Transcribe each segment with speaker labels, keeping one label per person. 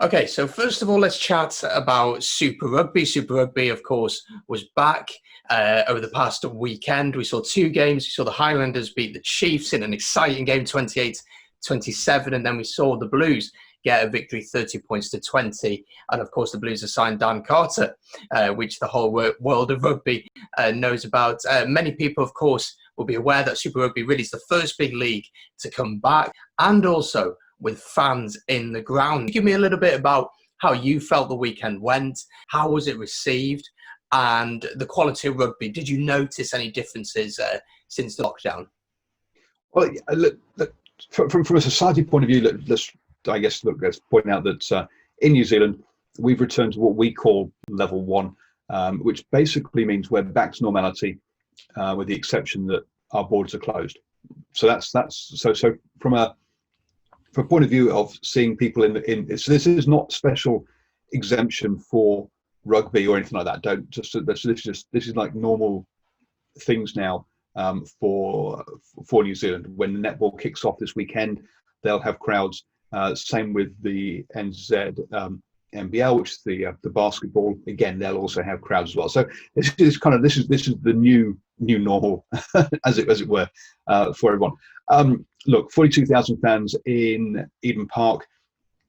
Speaker 1: Okay, so first of all, let's chat about Super Rugby. Super Rugby, of course, was back over the past weekend. We saw two games. We saw the Highlanders beat the Chiefs in an exciting game, 28-27, and then we saw the Blues get a victory, 30 points to 20. And of course, the Blues have signed Dan Carter, which the whole world of rugby knows about. Many people, of course, will be aware that Super Rugby really is the first big league to come back, and also with fans in the ground. Give me a little bit about how you felt the weekend went. How was it received? And the quality of rugby. Did you notice any differences since the lockdown?
Speaker 2: Well, look, from a society point of view, let's point out that in New Zealand, we've returned to what we call level one, which basically means we're back to normality, with the exception that our borders are closed. So that's from a point of view of seeing people so this is not special exemption for rugby or anything like that. This is like normal things now for New Zealand. When the netball kicks off this weekend, they'll have crowds. Same with the NZ NBL, which is the basketball. Again, they'll also have crowds as well. So this is the new normal, as it were, for everyone. Look, 42,000 fans in Eden Park.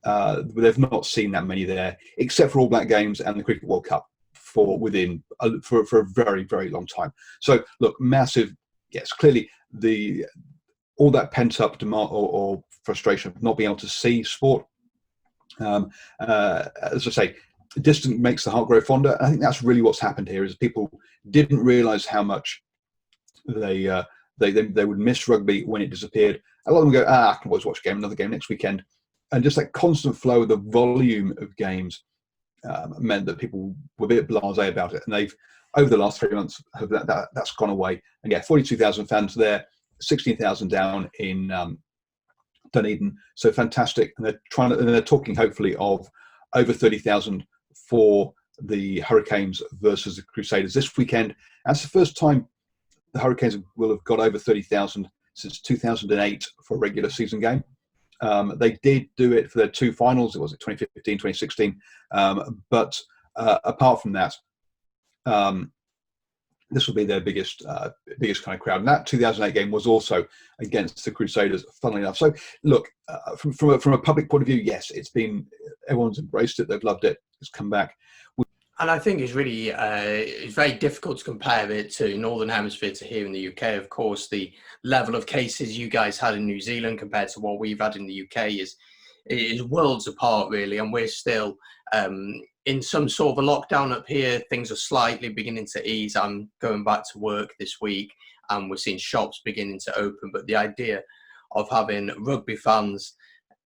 Speaker 2: They've not seen that many there, except for All Black Games and the Cricket World Cup for a very, very long time. So look, massive. Yes, clearly all that pent up demand or frustration of not being able to see sport. As I say, distance makes the heart grow fonder. I think that's really what's happened here. Is people didn't realise how much they would miss rugby when it disappeared. A lot of them go, I can always watch a game, another game next weekend, and just that constant flow of the volume of games meant that people were a bit blasé about it. And they've, over the last 3 months, that's gone away. And yeah, 42,000 fans there, 16,000 down in Dunedin, so fantastic. And they're talking hopefully of over 30,000 for the Hurricanes versus the Crusaders this weekend. That's the first time the Hurricanes will have got over 30,000 since 2008 for a regular season game. They did do it for their two finals. It was 2015, 2016. But apart from that, this will be their biggest kind of crowd. And that 2008 game was also against the Crusaders, funnily enough. So look, from a public point of view, yes, everyone's embraced it. They've loved it. It's come back.
Speaker 1: And I think it's really it's very difficult to compare it to Northern Hemisphere to here in the UK. Of course, the level of cases you guys had in New Zealand compared to what we've had in the UK is worlds apart, really. And we're still in some sort of a lockdown up here. Things are slightly beginning to ease. I'm going back to work this week and we're seeing shops beginning to open. But the idea of having rugby fans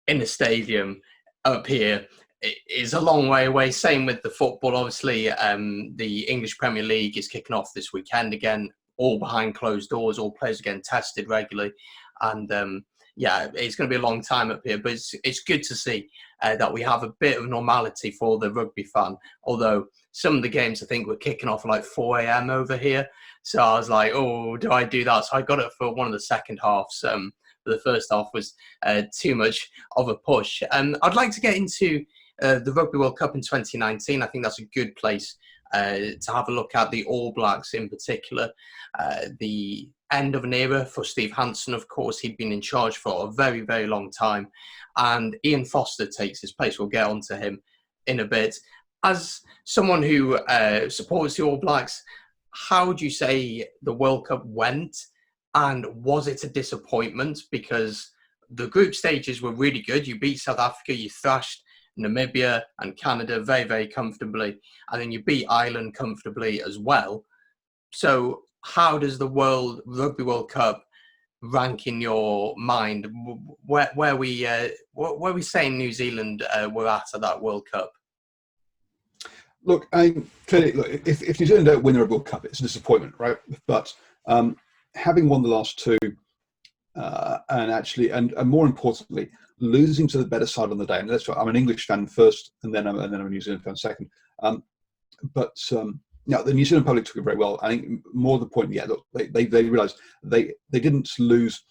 Speaker 1: in a stadium up here is a long way away. Same with the football. Obviously, the English Premier League is kicking off this weekend again, all behind closed doors, all players are getting tested regularly. And it's going to be a long time up here, but it's good to see that we have a bit of normality for the rugby fan. Although some of the games I think were kicking off at like 4 a.m. over here. So I was like, oh, do I do that? So I got it for one of the second halves. The first half was too much of a push. I'd like to get into the Rugby World Cup in 2019. I think that's a good place to have a look at the All Blacks in particular. The end of an era for Steve Hansen, of course. He'd been in charge for a very, very long time. And Ian Foster takes his place. We'll get onto him in a bit. As someone who supports the All Blacks, how would you say the World Cup went? And was it a disappointment? Because the group stages were really good. You beat South Africa, you thrashed Namibia and Canada very, very comfortably. And then you beat Ireland comfortably as well. So how does the Rugby World Cup rank in your mind? Where we saying New Zealand were at that World Cup?
Speaker 2: Look, clearly, if New Zealand don't win the Rugby World Cup, it's a disappointment, right? But having won the last two, and more importantly, losing to the better side on the day. And that's why I'm an English fan first, and then I'm a New Zealand fan second. Now, the New Zealand public took it very well. I think more the point, look, they realised they didn't lose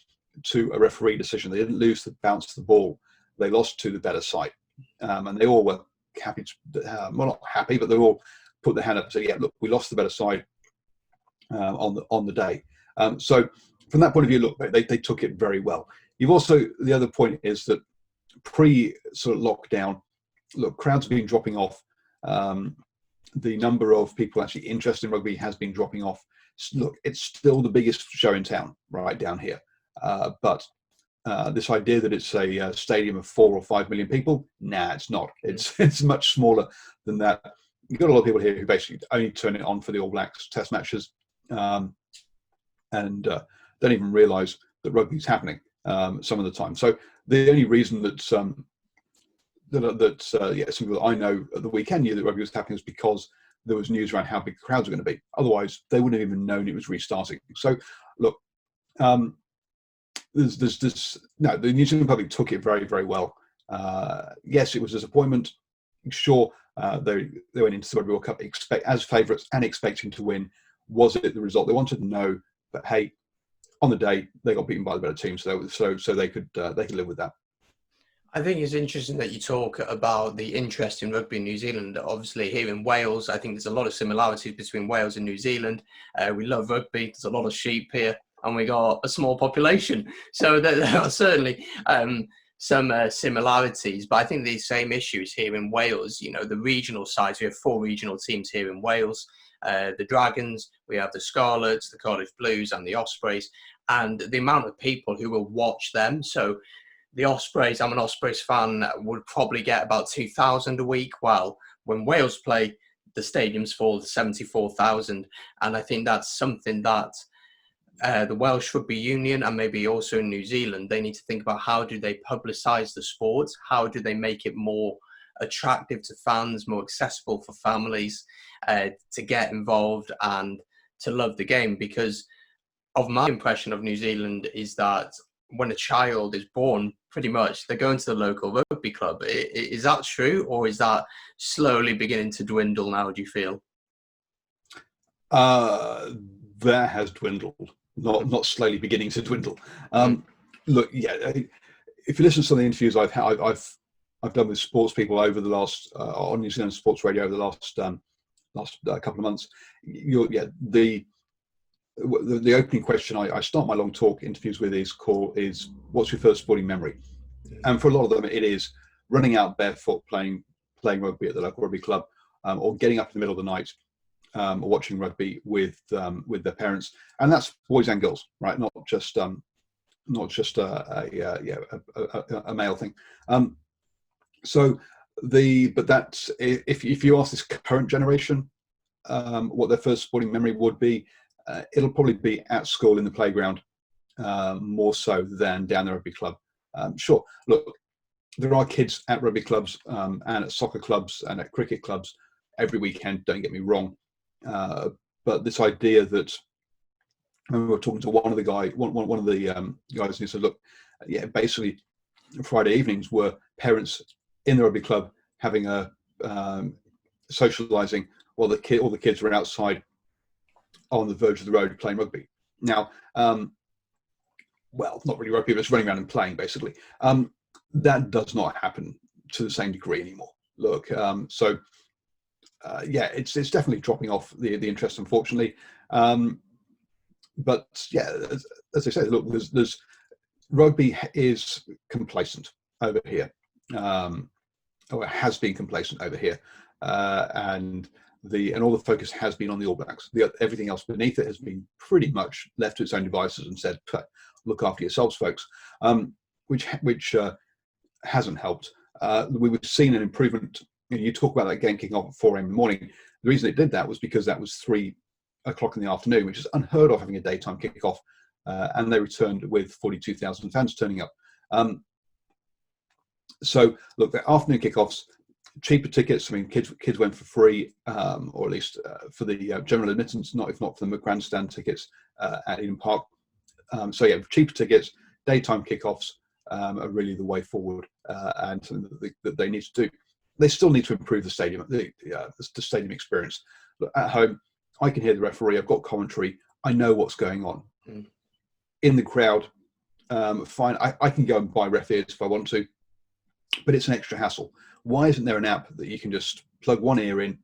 Speaker 2: to a referee decision. They didn't lose to bounce the ball. They lost to the better side. and they all were happy. Well, not happy, but they all put their hand up and said, "Yeah, look, we lost the better side on the day." So from that point of view, look, they took it very well. You've also, the other point is that pre sort of lockdown, look, crowds have been dropping off. The number of people actually interested in rugby has been dropping off. Look, it's still the biggest show in town, right down here. But this idea that it's a stadium of 4 or 5 million people, nah, it's not. It's much smaller than that. You've got a lot of people here who basically only turn it on for the All Blacks test matches, and don't even realise that rugby's happening some of the time. So the only reason that some people that I know at the weekend knew that rugby was happening was because there was news around how big the crowds were going to be. Otherwise, they wouldn't have even known it was restarting. So, look, the New Zealand public took it very, very well. Yes, it was a disappointment. Sure, they went into the Rugby World Cup as favourites and expecting to win. Was it the result they wanted? No, but hey, on the day they got beaten by the better team, so they could live with that.
Speaker 1: I think it's interesting that you talk about the interest in rugby in New Zealand. Obviously, here in Wales, I think there's a lot of similarities between Wales and New Zealand. We love rugby. There's a lot of sheep here, and we got a small population. So there are certainly some similarities. But I think the same issues here in Wales. You know, the regional sides. We have 4 regional teams here in Wales. The Dragons, we have the Scarlets, the Cardiff Blues, and the Ospreys. And the amount of people who will watch them. So the Ospreys, I'm an Ospreys fan, would probably get about 2,000 a week, while when Wales play, the stadium's full to 74,000. And I think that's something that the Welsh Rugby Union and maybe also in New Zealand, they need to think about how do they publicise the sport? How do they make it more attractive to fans, more accessible for families to get involved and to love the game? Because of my impression of New Zealand is that when a child is born, pretty much they're going to the local rugby club. Is that true, or is that slowly beginning to dwindle now, do you feel?
Speaker 2: That has dwindled, not slowly beginning to dwindle. Look, yeah, if you listen to some of the interviews I've done with sports people over the last on New Zealand Sports Radio over the last couple of months, the opening question I start my long talk interviews with is what's your first sporting memory? And for a lot of them, it is running out barefoot playing rugby at the local rugby club, or getting up in the middle of the night, or watching rugby with their parents. And that's boys and girls, right? Not just a male thing. But that's if you ask this current generation what their first sporting memory would be. It'll probably be at school in the playground, more so than down the rugby club. Sure, look, there are kids at rugby clubs and at soccer clubs and at cricket clubs every weekend, don't get me wrong. But this idea that, I remember talking to one of the guys, and he said, look, yeah, basically Friday evenings were parents in the rugby club having a socialising while all the kids were outside on the verge of the road playing rugby. Now, well, not really rugby, but it's running around and playing, basically. That does not happen to the same degree anymore. Look, it's definitely dropping off the interest, unfortunately. But yeah, as I said, look, there's rugby is complacent over here, or it has been complacent over here, and all the focus has been on the All Blacks. Everything else beneath it has been pretty much left to its own devices and said, "Look after yourselves, folks," which hasn't helped. We've seen an improvement. You talk about that game kicking off at 4 a.m. in the morning. The reason it did that was because that was 3 o'clock in the afternoon, which is unheard of, having a daytime kickoff. And they returned with 42,000 fans turning up. So look, the afternoon kickoffs, cheaper tickets. I mean, kids went for free, or at least for the general admittance, if not for the grandstand tickets at Eden Park. So yeah, cheaper tickets, daytime kickoffs are really the way forward, and something that they need to do. They still need to improve the stadium, the stadium experience. Look, at home, I can hear the referee. I've got commentary. I know what's going on. In the crowd, fine. I can go and buy ref ears if I want to. but it's an extra hassle. Why isn't there an app that you can just plug one ear in,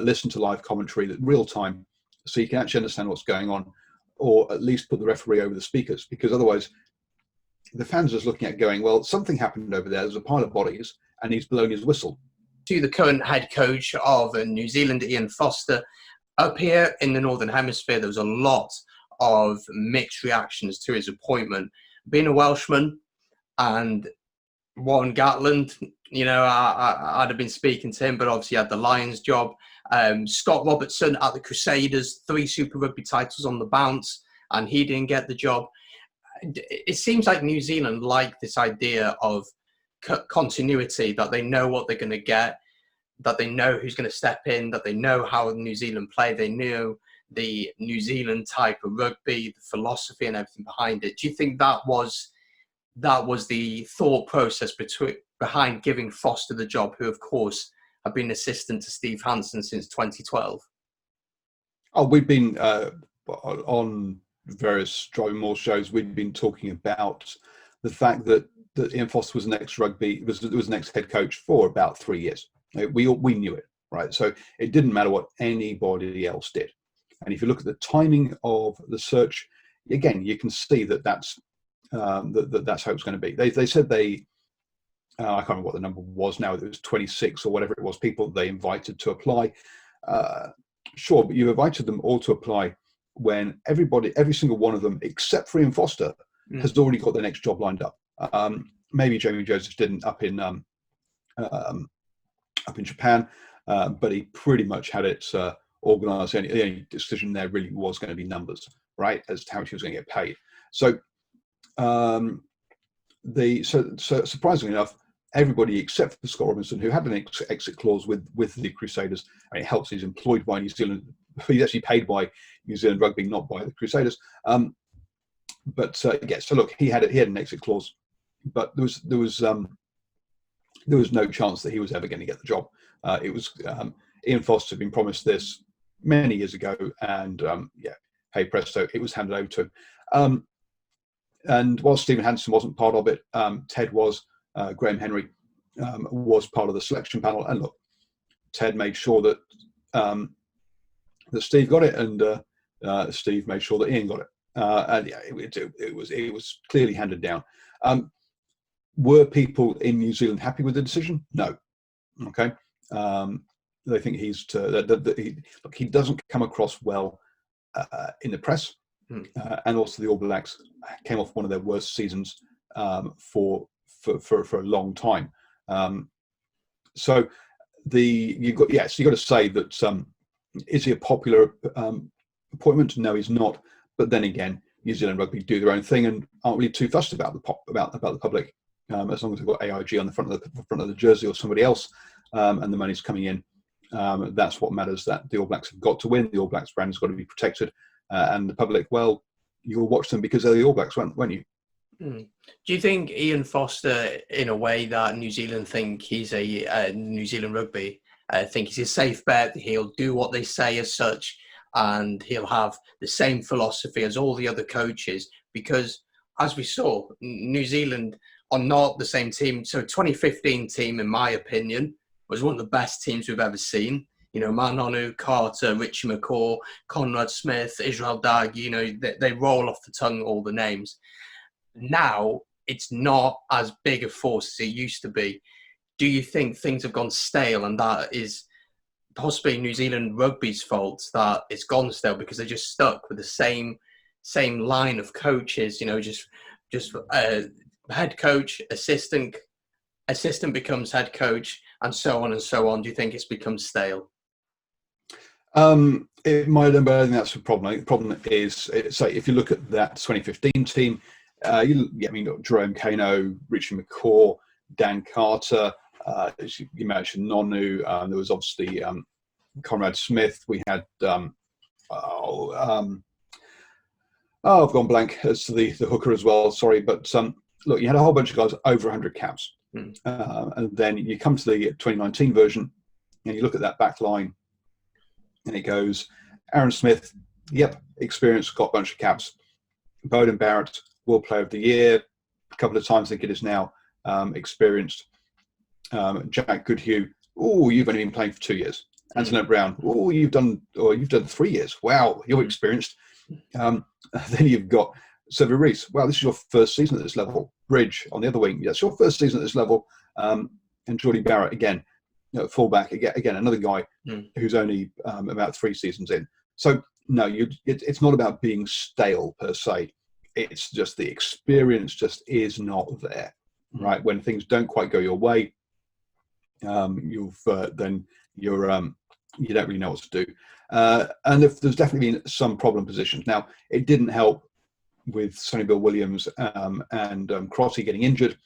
Speaker 2: listen to live commentary that real time, so you can actually understand what's going on, or at least put the referee over the speakers? Because otherwise, the fans are just looking at going, well, something happened over there. There's a pile of bodies, and he's blowing his whistle.
Speaker 1: To the current head coach of New Zealand, Ian Foster, up here in the Northern Hemisphere, there was a lot of mixed reactions to his appointment. Being a Welshman and Warren Gatland, I'd have been speaking to him, but obviously had the Lions job. Scott Robertson at the Crusaders, 3 Super Rugby titles on the bounce, and he didn't get the job. It seems like New Zealand like this idea of continuity, that they know what they're going to get, that they know who's going to step in, that they know how New Zealand play, they know the New Zealand type of rugby, the philosophy and everything behind it. Do you think that was the thought process behind giving Foster the job, who of course have been assistant to Steve Hansen since 2012?
Speaker 2: Oh, we've been on various Driving Maul shows. We've been talking about the fact that Ian Foster was was next head coach for about 3 years. We knew it, right? So it didn't matter what anybody else did. And if you look at the timing of the search, again, you can see that's how it's going to be. They said I can't remember what the number was now. It was 26 or whatever it was, people they invited to apply. Sure, but you invited them all to apply when every single one of them, except for Ian Foster, has already got their next job lined up. Maybe Jamie Joseph didn't up in Japan, but he pretty much had it organised. The only decision there really was going to be numbers, right, as to how much he was going to get paid. So, so surprisingly enough, everybody except for Scott Robinson, who had an exit clause with the Crusaders, and it helps. He's employed by New Zealand. He's actually paid by New Zealand Rugby, not by the Crusaders. But so look, he had an exit clause, but there was no chance that he was ever going to get the job. It was Ian Foster had been promised this many years ago, and hey presto, it was handed over to him. And while Stephen Hansen wasn't part of it, Ted was. Graham Henry was part of the selection panel, and look, Ted made sure that Steve got it, and Steve made sure that Ian got it. And yeah, it was clearly handed down. Were people in New Zealand happy with the decision? No. Okay. They think he doesn't come across well in the press, and also the All Blacks came off one of their worst seasons for a long time. So you got to say that is he a popular appointment? No, he's not. But then again, New Zealand Rugby do their own thing and aren't really too fussed about the public, as long as they've got AIG on the front of the jersey or somebody else, and the money's coming in. That's what matters. That the All Blacks have got to win. The All Blacks brand has got to be protected, and the public, well, you'll watch them because they're the All Blacks, won't you?
Speaker 1: Do you think Ian Foster, in a way that New Zealand think he's a New Zealand Rugby, think he's a safe bet? He'll do what they say as such, and he'll have the same philosophy as all the other coaches, because as we saw, New Zealand are not the same team. So 2015 team, in my opinion, was one of the best teams we've ever seen. Manonu, Carter, Richie McCaw, Conrad Smith, Israel Dag, they roll off the tongue, all the names. Now it's not as big a force as it used to be. Do you think things have gone stale, and that is possibly New Zealand Rugby's fault, that it's gone stale because they're just stuck with the same line of coaches? Just head coach, assistant becomes head coach, and so on and so on. Do you think it's become stale?
Speaker 2: It might, but I think that's the problem. The problem is, say, if you look at that 2015 team. You got Jerome Kano, Richie McCaw, Dan Carter, you mentioned Nonu, there was obviously Conrad Smith, we had I've gone blank as to the hooker as well, sorry, but look, you had a whole bunch of guys over 100 caps, and then you come to the 2019 version and you look at that back line and it goes Aaron Smith, experienced, got a bunch of caps. Bowden Barrett, World Player of the Year, a couple of times. I think it is now experienced. Jack Goodhue, oh, you've only been playing for 2 years. Antonette Brown, oh, you've done 3 years. Wow, you're experienced. Then you've got Sever Reese. Wow, this is your first season at this level. Bridge on the other wing. That's your first season at this level. And Jordy Barrett again, fullback again, another guy who's only about 3 seasons in. So no, it's not about being stale per se. It's just the experience just is not there, right? When things don't quite go your way, you don't really know what to do. And if there's definitely been some problem positions. Now, it didn't help with Sonny Bill Williams and Crotty getting injured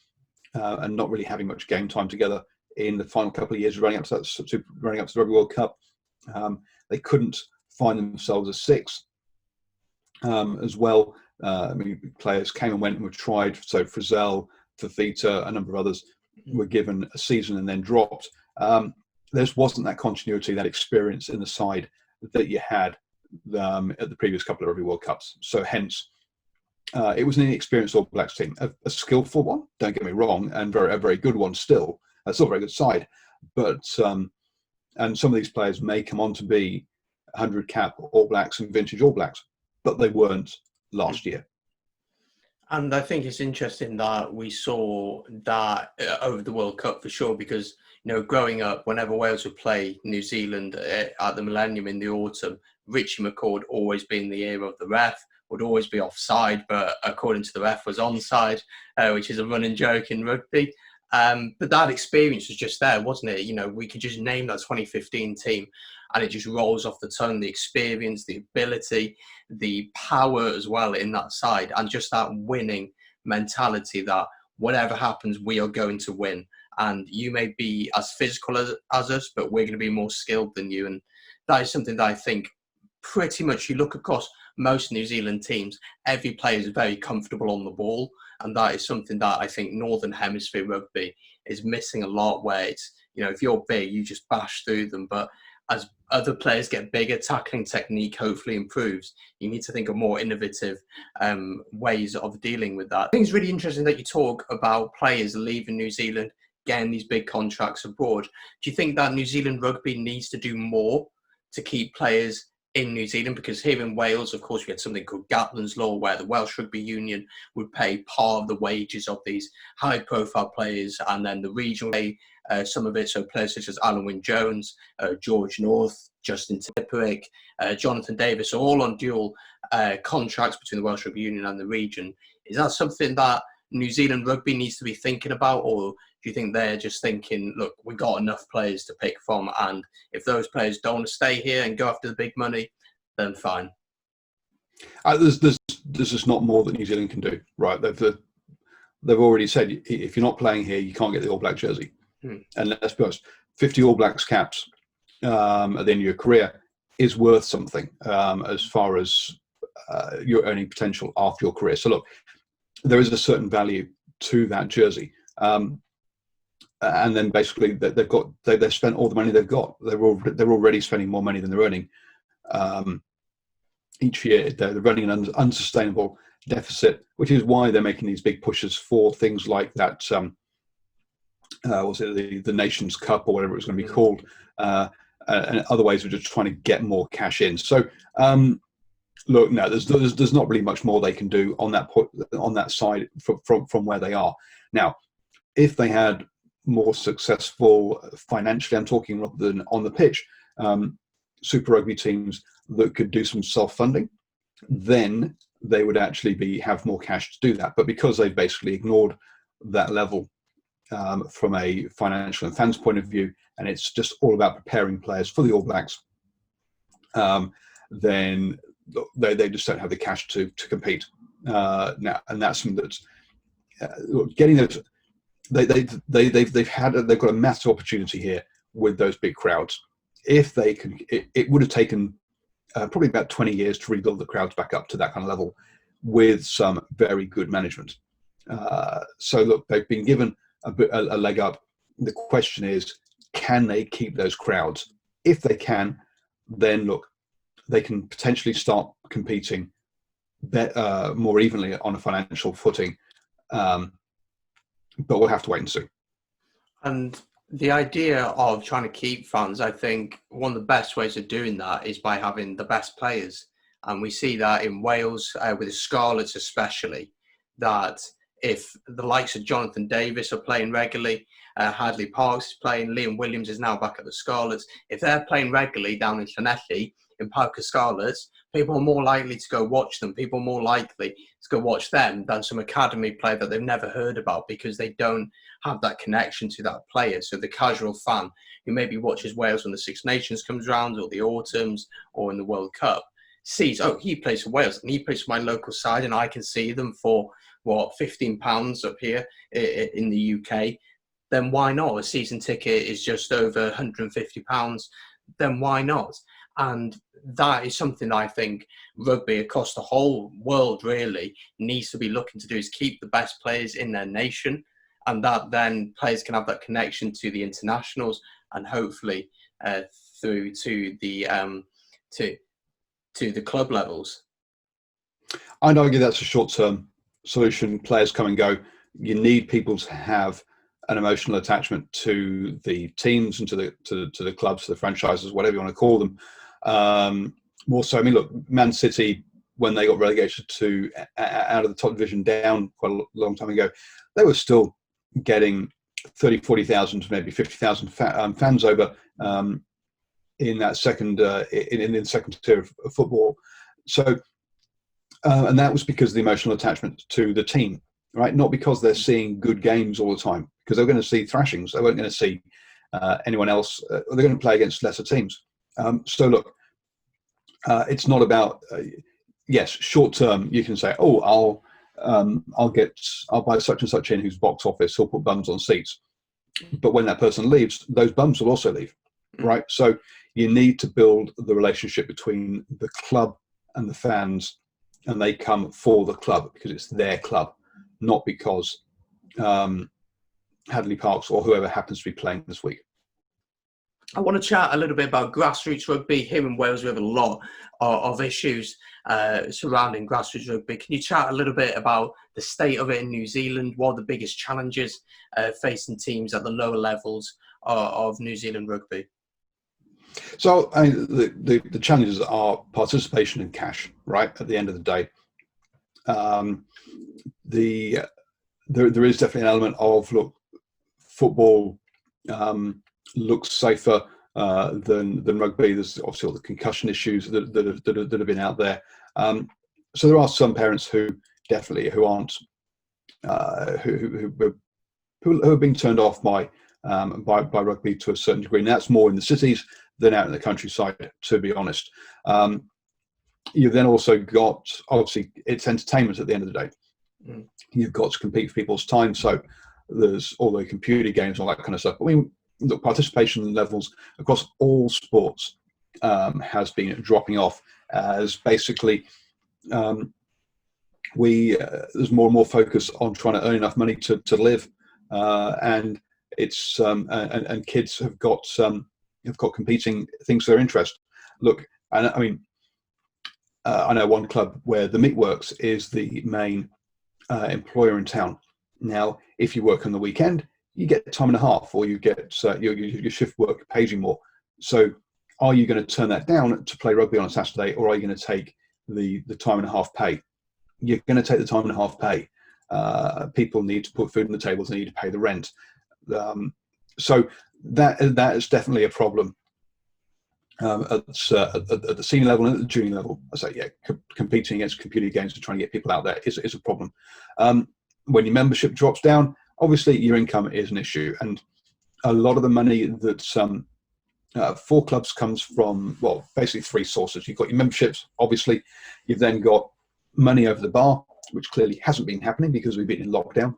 Speaker 2: and not really having much game time together in the final couple of years running up to the Rugby World Cup. They couldn't find themselves a 6 as well. Players came and went and were tried. So Frizzell, Fafita, a number of others were given a season and then dropped. There wasn't that continuity, that experience in the side that you had at the previous couple of Rugby World Cups. So hence, it was an inexperienced All Blacks team, a skillful one, don't get me wrong, and a very good one still. Still a very good side. But and some of these players may come on to be 100 cap All Blacks and vintage All Blacks, but they weren't last year.
Speaker 1: And I think it's interesting that we saw that over the World Cup for sure, because, growing up, whenever Wales would play New Zealand at the Millennium in the autumn, Richie McCord always be in the ear of the ref, would always be offside, but according to the ref was onside, which is a running joke in rugby. But that experience was just there, wasn't it? We could just name that 2015 team and it just rolls off the tongue, the experience, the ability, the power as well in that side, and just that winning mentality that whatever happens, we are going to win. And you may be as physical as us, but we're going to be more skilled than you. And that is something that I think pretty much you look across most New Zealand teams, every player is very comfortable on the ball. And that is something that I think Northern Hemisphere rugby is missing a lot, where it's, if you're big, you just bash through them. But as other players get bigger, tackling technique hopefully improves. You need to think of more innovative ways of dealing with that. I think it's really interesting that you talk about players leaving New Zealand, getting these big contracts abroad. Do you think that New Zealand rugby needs to do more to keep players in New Zealand? Because here in Wales, of course, we had something called Gatland's Law, where the Welsh Rugby Union would pay part of the wages of these high-profile players, and then the regional pay some of it. So players such as Alan Wynne-Jones, George North, Justin Tipperick, Jonathan Davis, are all on dual contracts between the Welsh Rugby Union and the region. Is that something that New Zealand rugby needs to be thinking about, or do you think they're just thinking, look, we got enough players to pick from, and if those players don't want to stay here and go after the big money, then fine?
Speaker 2: There's just not more that New Zealand can do, right? They've already said, if you're not playing here, you can't get the All Black jersey. And let's be honest, 50 All Blacks caps at the end of your career is worth something as far as your earning potential after your career. So look, there is a certain value to that jersey. And then basically they've spent all the money they've got. They're already spending more money than they're earning each year. They're running an unsustainable deficit, which is why they're making these big pushes for things like that. Was it the Nations Cup or whatever it's going to be called, and other ways of just trying to get more cash in. So look, no, there's not really much more they can do on that side from where they are now. If they had more successful financially, I'm talking rather than on the pitch, Super Rugby teams that could do some self-funding, then they would actually have more cash to do that. But because they've basically ignored that level from a financial and fans point of view, and it's just all about preparing players for the All Blacks, then they just don't have the cash to compete now. And that's something that's getting those. They've got a massive opportunity here with those big crowds. If they can, it would have taken probably about 20 years to rebuild the crowds back up to that kind of level with some very good management. So look, they've been given a leg up. The question is, can they keep those crowds? If they can, then look, they can potentially start competing more evenly on a financial footing. But we'll have to wait and see.
Speaker 1: And The idea of trying to keep fans, I think one of the best ways of doing that is by having the best players. And we see that in Wales, with the Scarlets especially, that if the likes of Jonathan Davis are playing regularly, Hadley Parks is playing, Liam Williams is now back at the Scarlets. If they're playing regularly down in Llanelli, in Parc Scarlets, people are more likely to go watch them. People are more likely to go watch them than some academy player that they've never heard about because they don't have that connection to that player. So the casual fan who maybe watches Wales when the Six Nations comes around, or the Autumns, or in the World Cup, sees, oh, he plays for Wales and he plays for my local side, and I can see them for what, £15 up here in the UK. Then why not? A season ticket is just over £150. Then why not? And that is something I think rugby across the whole world really needs to be looking to do, is keep the best players in their nation, and that then players can have that connection to the internationals, and hopefully through to the to the club levels.
Speaker 2: I'd argue that's a short-term solution. Players come and go. You need people to have an emotional attachment to the teams and to the clubs, to the franchises, whatever you want to call them. More so, I mean, look, Man City, when they got relegated to out of the top division down quite a long time ago, they were still getting 30, 40,000, maybe 50,000 fans over in that second in the second tier of football. So, and that was because of the emotional attachment to the team, right? Not because they're seeing good games all the time, because they're going to see thrashings. They weren't going to see anyone else. They're going to play against lesser teams. So look, it's not about yes, short term. You can say, oh, I'll buy such and such in whose box office. He'll put bums on seats. But when that person leaves, those bums will also leave, right? So you need to build the relationship between the club and the fans, and they come for the club because it's their club, not because Hadley Parks or whoever happens to be playing this week.
Speaker 1: I want to chat a little bit about grassroots rugby. Here in Wales, we have a lot of issues surrounding grassroots rugby. Can you chat a little bit about the state of it in New Zealand? What are the biggest challenges facing teams at the lower levels of New Zealand rugby?
Speaker 2: So the challenges are participation and cash, right? At the end of the day, there is definitely an element of, look, football looks safer than rugby. There's obviously all the concussion issues that have been out there. So there are some parents who aren't who have been turned off by rugby to a certain degree, and that's more in the cities than out in the countryside, to be honest. You've then also got, obviously, it's entertainment at the end of the day. Mm. You've got to compete for people's time, so there's all the computer games, all that kind of stuff. I mean, look, participation levels across all sports has been dropping off, as basically there's more and more focus on trying to earn enough money to live, and it's and kids have got competing things for their interest. Look, I mean, I know one club where the Meatworks is the main employer in town. Now, if you work on the weekend, you get time and a half, or you get your shift work pays you more. So are you going to turn that down to play rugby on a Saturday, or are you going to take the time and a half pay? You're going to take the time and a half pay. People need to put food on the tables, they need to pay the rent. So that is definitely a problem at the senior level and at the junior level. I say, yeah, competing against computer games and trying to get people out there is a problem. When your membership drops down, obviously your income is an issue, and a lot of the money that for clubs comes from, well, basically three sources. You've got your memberships, obviously. You've then got money over the bar, which clearly hasn't been happening because we've been in lockdown.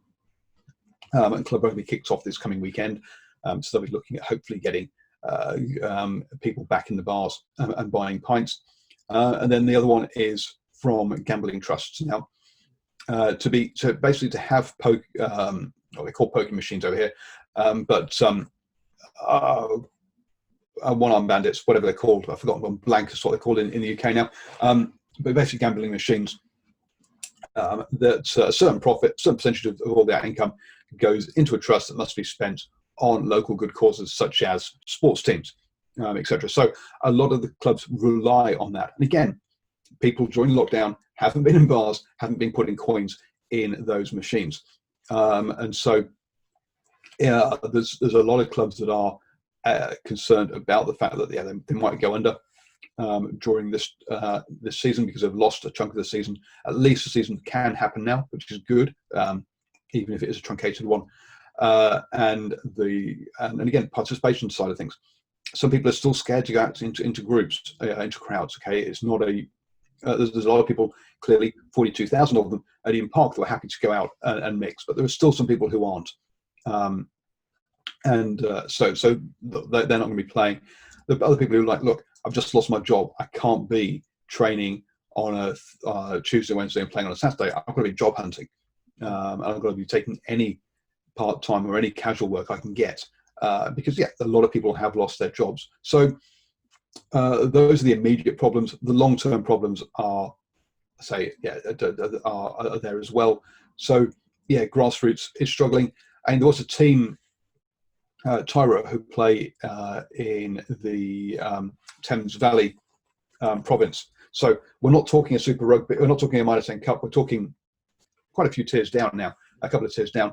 Speaker 2: And Club Rugby kicks off this coming weekend, so they'll be looking at hopefully getting people back in the bars and buying pints. And then the other one is from gambling trusts. Now, to have what they call poker machines over here, but one-armed bandits, whatever they're called, I've forgotten, one blank is what they're called in the UK now. But basically gambling machines, that a certain profit, certain percentage of all that income goes into a trust that must be spent on local good causes such as sports teams, etc. So a lot of the clubs rely on that. And again, people during lockdown haven't been in bars, haven't been putting coins in those machines. And so there's a lot of clubs that are concerned about the fact that they might go under during this season because they've lost a chunk of the season. At least the season can happen now, which is good, even if it is a truncated one. And again, participation side of things. Some people are still scared to go out into groups, into crowds. Okay, it's not a there's a lot of people, clearly 42,000 of them at Eden Park, that are happy to go out and mix, but there are still some people who aren't. So they're not going to be playing. The other people who are like, look, I've just lost my job. I can't be training on a Tuesday, Wednesday and playing on a Saturday. I've got to be job hunting. And I've got to be taking any part-time or any casual work I can get. Because, a lot of people have lost their jobs. So those are the immediate problems. The long-term problems are there as well. So, grassroots is struggling. And there was a team, Tyro, who play in the Thames Valley province. So we're not talking a Super Rugby, we're not talking a minor 10 Cup, we're talking quite a few tiers down now, a couple of tiers down.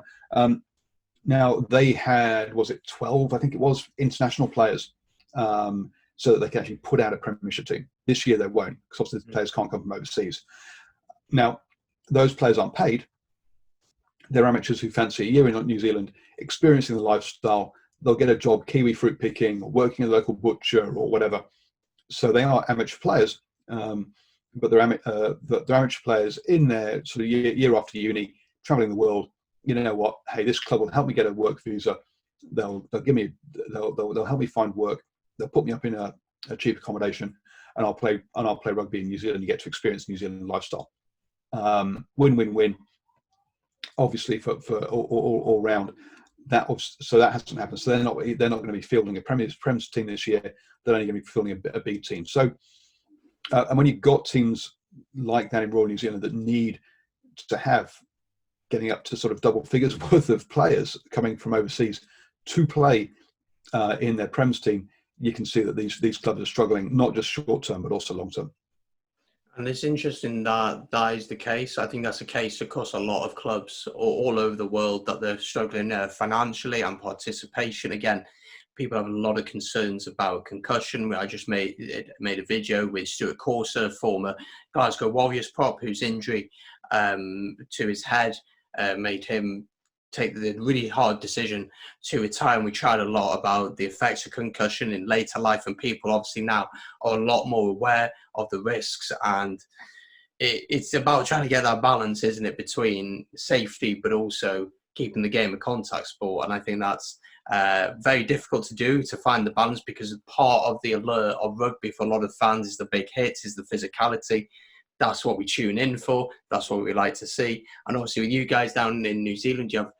Speaker 2: Now they had, was it 12, I think it was, international players, so that they can actually put out a Premiership team. This year they won't, because obviously the players can't come from overseas. Now, those players aren't paid. They're amateurs who fancy a year in New Zealand, experiencing the lifestyle. They'll get a job kiwi fruit picking, or working at a local butcher or whatever. So they are amateur players, but they're amateur players in their sort of year after uni, traveling the world. You know what? Hey, this club will help me get a work visa. They'll help me find work. They'll put me up in a cheap accommodation, and I'll play rugby in New Zealand. You get to experience New Zealand lifestyle. Win-win-win. Obviously, for all round. So that hasn't happened. So they're not going to be fielding a Premier's team this year. They're only going to be fielding a B team. So, and when you've got teams like that in Royal New Zealand that need to have getting up to sort of double figures worth of players coming from overseas to play in their Prem's team, you can see that these clubs are struggling, not just short term but also long term.
Speaker 1: And it's interesting that is the case. I think that's the case across a lot of clubs all over the world, that they're struggling financially and participation. Again, people have a lot of concerns about concussion. I just made a video with Stuart Corser, former Glasgow Warriors prop, whose injury to his head made him take the really hard decision to retire. And we tried a lot about the effects of concussion in later life, and people obviously now are a lot more aware of the risks. And it's about trying to get that balance, isn't it, between safety but also keeping the game a contact sport. And I think that's very difficult to do, to find the balance, because part of the allure of rugby for a lot of fans is the big hits, is the physicality. That's what we tune in for. That's what we like to see. And obviously with you guys down in New Zealand, you have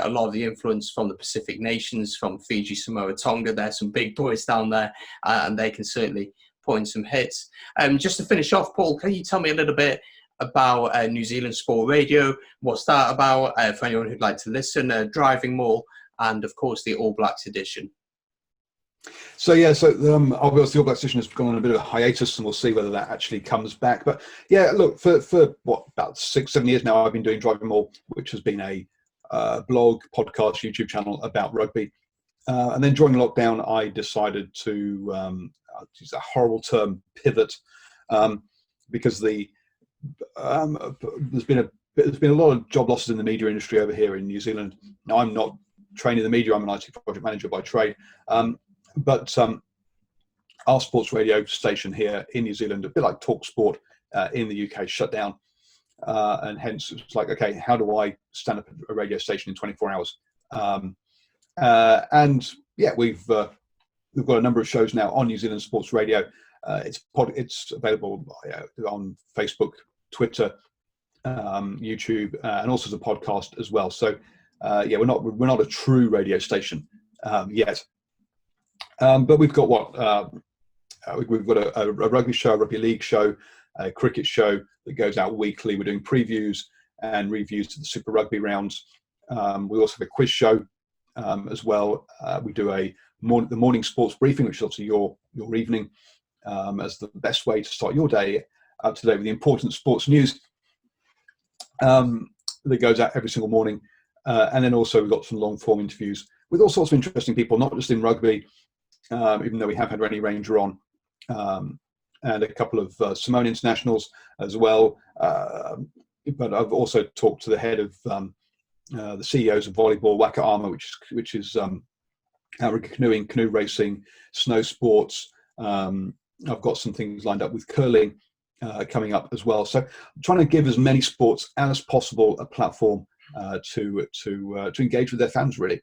Speaker 1: a lot of the influence from the Pacific nations, from Fiji, Samoa, Tonga. There's some big boys down there, and they can certainly put in some hits. Just to finish off, Paul, can you tell me a little bit about New Zealand Sport Radio? What's that about, for anyone who'd like to listen? Driving Maul, and of course the All Blacks edition.
Speaker 2: So obviously the All Blacks edition has gone on a bit of a hiatus, and we'll see whether that actually comes back. But yeah, look, for about 6-7 years now, I've been doing Driving Maul, which has been a blog, podcast, YouTube channel about rugby. And then during lockdown, I decided to use a horrible term, pivot, because there's been a lot of job losses in the media industry over here in New Zealand. Now, I'm not trained in the media; I'm an IT project manager by trade. But our sports radio station here in New Zealand, a bit like Talk Sport in the UK, shut down. And hence it's like, okay, how do I stand up a radio station in 24 hours? And yeah, we've got a number of shows now on New Zealand Sports Radio. It's available on Facebook, Twitter, YouTube, and also as a podcast as well. So yeah, we're not a true radio station yet. But we've got we've got a rugby show, a rugby league show, a cricket show that goes out weekly. We're doing previews and reviews to the Super Rugby rounds. We also have a quiz show as well. We do the morning sports briefing, which is obviously your evening, as the best way to start your day, up to date with the important sports news that goes out every single morning. And then also we've got some long form interviews with all sorts of interesting people, not just in rugby, even though we have had Rennie Ranger on, and a couple of Samoan internationals as well. But I've also talked to the head of the CEOs of volleyball, Waka Armour, which is canoeing, canoe racing, snow sports. I've got some things lined up with curling coming up as well. So I'm trying to give as many sports as possible a platform to engage with their fans, really.